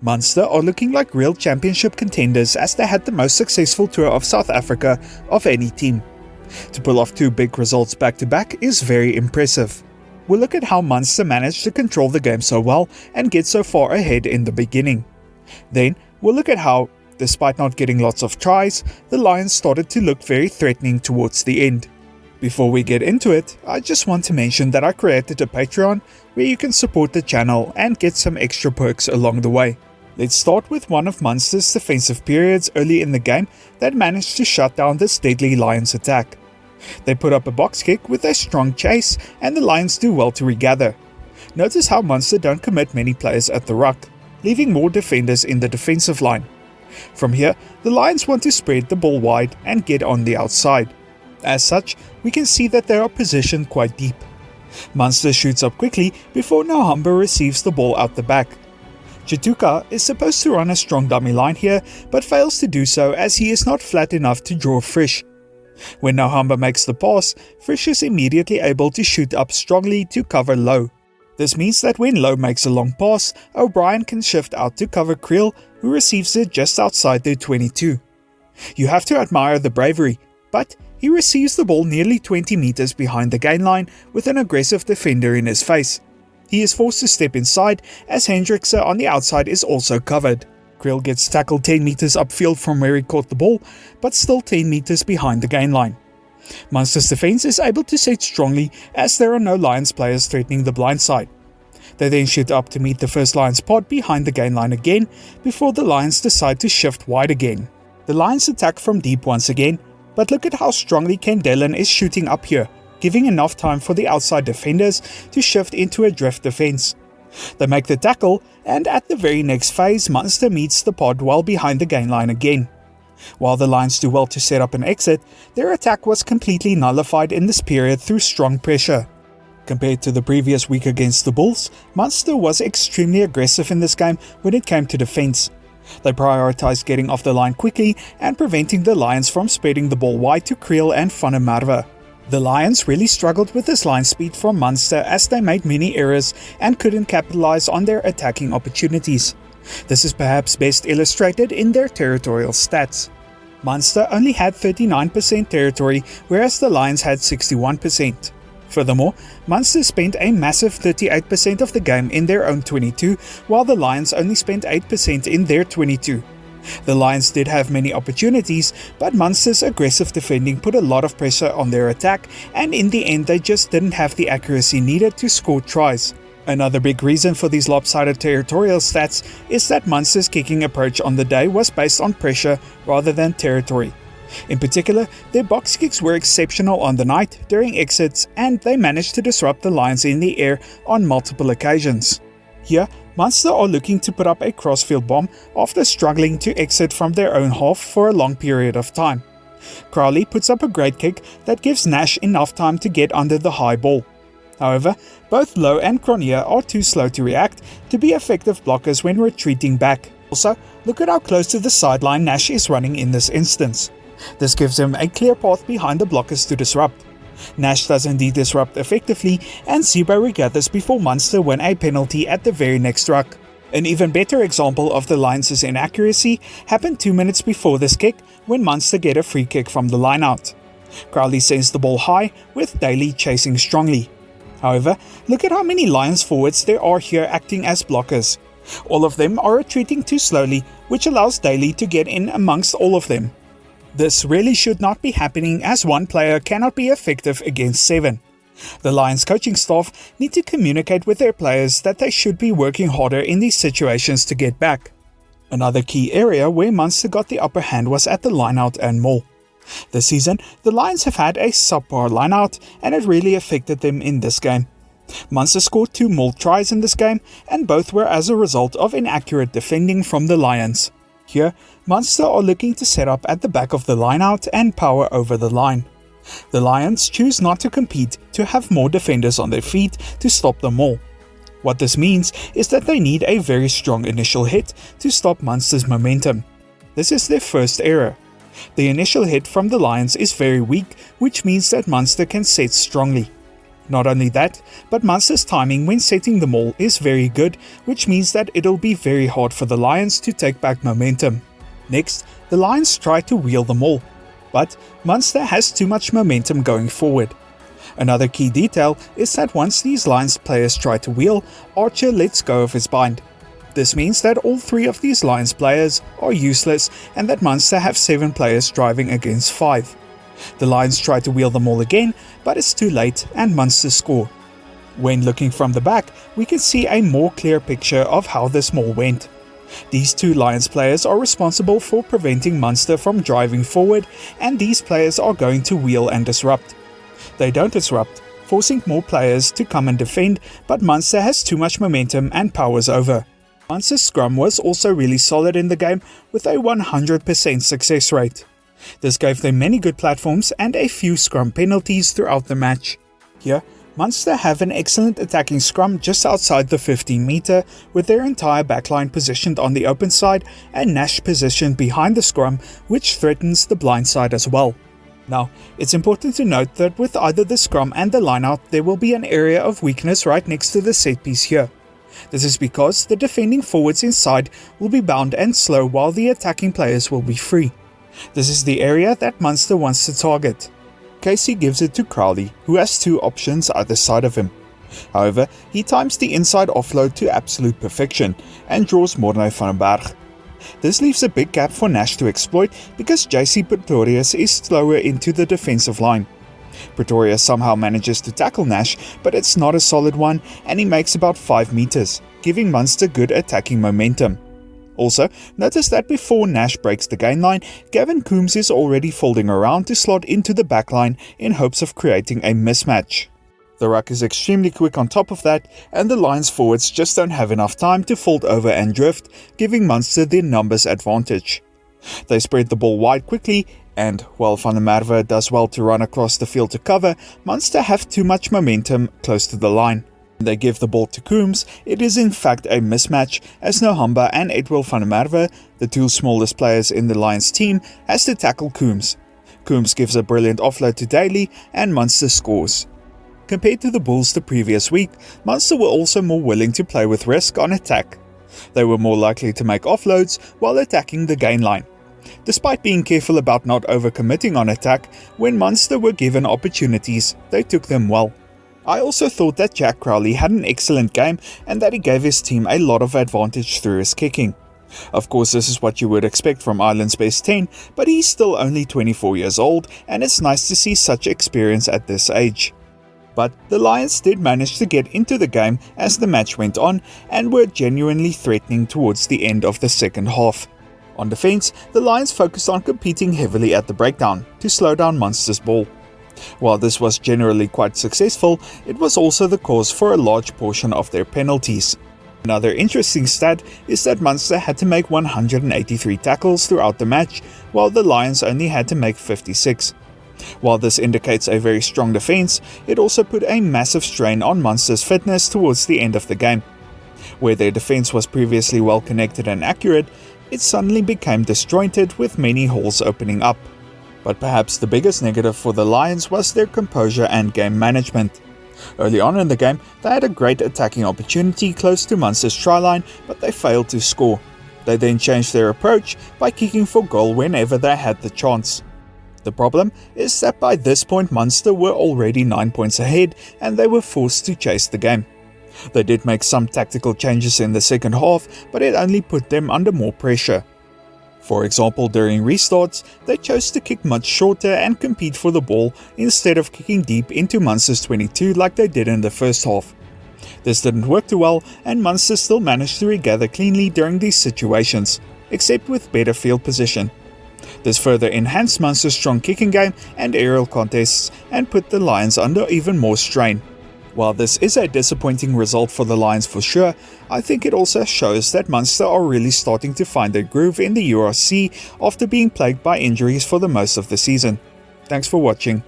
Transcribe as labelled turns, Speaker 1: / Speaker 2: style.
Speaker 1: Munster are looking like real championship contenders as they had the most successful tour of South Africa of any team. To pull off two big results back to back is very impressive. We'll look at how Munster managed to control the game so well and get so far ahead in the beginning. Then we'll look at how, despite not getting lots of tries, the Lions started to look very threatening towards the end. Before we get into it, I just want to mention that I created a Patreon where you can support the channel and get some extra perks along the way. Let's start with one of Munster's defensive periods early in the game that managed to shut down this deadly Lions attack. They put up a box kick with a strong chase and the Lions do well to regather. Notice how Munster don't commit many players at the ruck, leaving more defenders in the defensive line. From here, the Lions want to spread the ball wide and get on the outside. As such, we can see that they are positioned quite deep. Munster shoots up quickly before Nahamba receives the ball out the back. Chituka is supposed to run a strong dummy line here, but fails to do so as he is not flat enough to draw Frisch. When Nahamba makes the pass, Frisch is immediately able to shoot up strongly to cover Low. This means that when Low makes a long pass, O'Brien can shift out to cover Creel, who receives it just outside their 22. You have to admire the bravery, but he receives the ball nearly 20 meters behind the gain line with an aggressive defender in his face. He is forced to step inside as Hendrickse on the outside is also covered. Creel gets tackled 10 meters upfield from where he caught the ball, but still 10 meters behind the gain line. Munster's defense is able to set strongly as there are no Lions players threatening the blind side. They then shoot up to meet the first Lions pod behind the gain line again before the Lions decide to shift wide again. The Lions attack from deep once again, but look at how strongly Ken Dillon is shooting up here, giving enough time for the outside defenders to shift into a drift defense. They make the tackle, and at the very next phase, Munster meets the pod well behind the gain line again. While the Lions do well to set up an exit, their attack was completely nullified in this period through strong pressure. Compared to the previous week against the Bulls, Munster was extremely aggressive in this game when it came to defense. They prioritized getting off the line quickly and preventing the Lions from spreading the ball wide to Creel and Van der Merwe. The Lions really struggled with this line speed from Munster as they made many errors and couldn't capitalize on their attacking opportunities. This is perhaps best illustrated in their territorial stats. Munster only had 39% territory, whereas the Lions had 61%. Furthermore, Munster spent a massive 38% of the game in their own 22, while the Lions only spent 8% in their 22. The Lions did have many opportunities, but Munster's aggressive defending put a lot of pressure on their attack, and in the end they just didn't have the accuracy needed to score tries. Another big reason for these lopsided territorial stats is that Munster's kicking approach on the day was based on pressure rather than territory. In particular, their box kicks were exceptional on the night during exits, and they managed to disrupt the Lions in the air on multiple occasions. Here, Munster are looking to put up a crossfield bomb after struggling to exit from their own half for a long period of time. Crowley puts up a great kick that gives Nash enough time to get under the high ball. However, both Low and Cronje are too slow to react to be effective blockers when retreating back. Also, look at how close to the sideline Nash is running in this instance. This gives him a clear path behind the blockers to disrupt. Nash does indeed disrupt effectively, and Zebo regathers before Munster win a penalty at the very next ruck. An even better example of the Lions' inaccuracy happened 2 minutes before this kick when Munster get a free kick from the line-out. Crowley sends the ball high, with Daly chasing strongly. However, look at how many Lions forwards there are here acting as blockers. All of them are retreating too slowly, which allows Daly to get in amongst all of them. This really should not be happening, as one player cannot be effective against 7. The Lions coaching staff need to communicate with their players that they should be working harder in these situations to get back. Another key area where Munster got the upper hand was at the lineout and maul. This season, the Lions have had a subpar lineout, and it really affected them in this game. Munster scored 2 maul tries in this game, and both were as a result of inaccurate defending from the Lions. Here, Munster are looking to set up at the back of the lineout and power over the line. The Lions choose not to compete to have more defenders on their feet to stop the maul. What this means is that they need a very strong initial hit to stop Munster's momentum. This is their first error. The initial hit from the Lions is very weak, which means that Munster can set strongly. Not only that, but Munster's timing when setting the maul is very good, which means that it'll be very hard for the Lions to take back momentum. Next, the Lions try to wheel the maul, but Munster has too much momentum going forward. Another key detail is that once these Lions players try to wheel, Archer lets go of his bind. This means that all 3 of these Lions players are useless and that Munster have 7 players driving against 5. The Lions try to wheel the maul again, but it's too late and Munster score. When looking from the back, we can see a more clear picture of how this maul went. These 2 Lions players are responsible for preventing Munster from driving forward, and these players are going to wheel and disrupt. They don't disrupt, forcing more players to come and defend, but Munster has too much momentum and powers over. Munster's scrum was also really solid in the game with a 100% success rate. This gave them many good platforms and a few scrum penalties throughout the match. Here, Munster have an excellent attacking scrum just outside the 15 meter, with their entire backline positioned on the open side and Nash positioned behind the scrum, which threatens the blind side as well. Now, it's important to note that with either the scrum and the lineout, there will be an area of weakness right next to the set piece here. This is because the defending forwards inside will be bound and slow while the attacking players will be free. This is the area that Munster wants to target. Casey gives it to Crowley, who has 2 options either side of him. However, he times the inside offload to absolute perfection and draws Morne van den Berg. This leaves a big gap for Nash to exploit because JC Pretorius is slower into the defensive line. Pretorius somehow manages to tackle Nash, but it's not a solid one and he makes about 5 meters, giving Munster good attacking momentum. Also, notice that before Nash breaks the gain line, Gavin Coombs is already folding around to slot into the backline in hopes of creating a mismatch. The ruck is extremely quick on top of that, and the Lions forwards just don't have enough time to fold over and drift, giving Munster their numbers advantage. They spread the ball wide quickly, and while Van der Merwe does well to run across the field to cover, Munster have too much momentum close to the line. When they give the ball to Coombs, it is in fact a mismatch, as Nohamba and Edwil van der Merwe, the 2 smallest players in the Lions team, has to tackle Coombs. Coombs gives a brilliant offload to Daly, and Munster scores. Compared to the Bulls the previous week, Munster were also more willing to play with risk on attack. They were more likely to make offloads while attacking the gain line. Despite being careful about not overcommitting on attack, when Munster were given opportunities, they took them well. I also thought that Jack Crowley had an excellent game and that he gave his team a lot of advantage through his kicking. Of course, this is what you would expect from Ireland's best 10, but he's still only 24 years old and it's nice to see such experience at this age. But the Lions did manage to get into the game as the match went on and were genuinely threatening towards the end of the second half. On defense, the Lions focused on competing heavily at the breakdown to slow down Munster's ball. While this was generally quite successful, it was also the cause for a large portion of their penalties. Another interesting stat is that Munster had to make 183 tackles throughout the match, while the Lions only had to make 56. While this indicates a very strong defense, it also put a massive strain on Munster's fitness towards the end of the game. Where their defense was previously well connected and accurate, it suddenly became disjointed with many holes opening up. But perhaps the biggest negative for the Lions was their composure and game management. Early on in the game, they had a great attacking opportunity close to Munster's try line, but they failed to score. They then changed their approach by kicking for goal whenever they had the chance. The problem is that by this point Munster were already 9 points ahead and they were forced to chase the game. They did make some tactical changes in the second half, but it only put them under more pressure. For example, during restarts, they chose to kick much shorter and compete for the ball instead of kicking deep into Munster's 22 like they did in the first half. This didn't work too well and Munster still managed to regather cleanly during these situations, except with better field position. This further enhanced Munster's strong kicking game and aerial contests and put the Lions under even more strain. While this is a disappointing result for the Lions for sure, I think it also shows that Munster are really starting to find their groove in the URC after being plagued by injuries for the most of the season. Thanks for watching.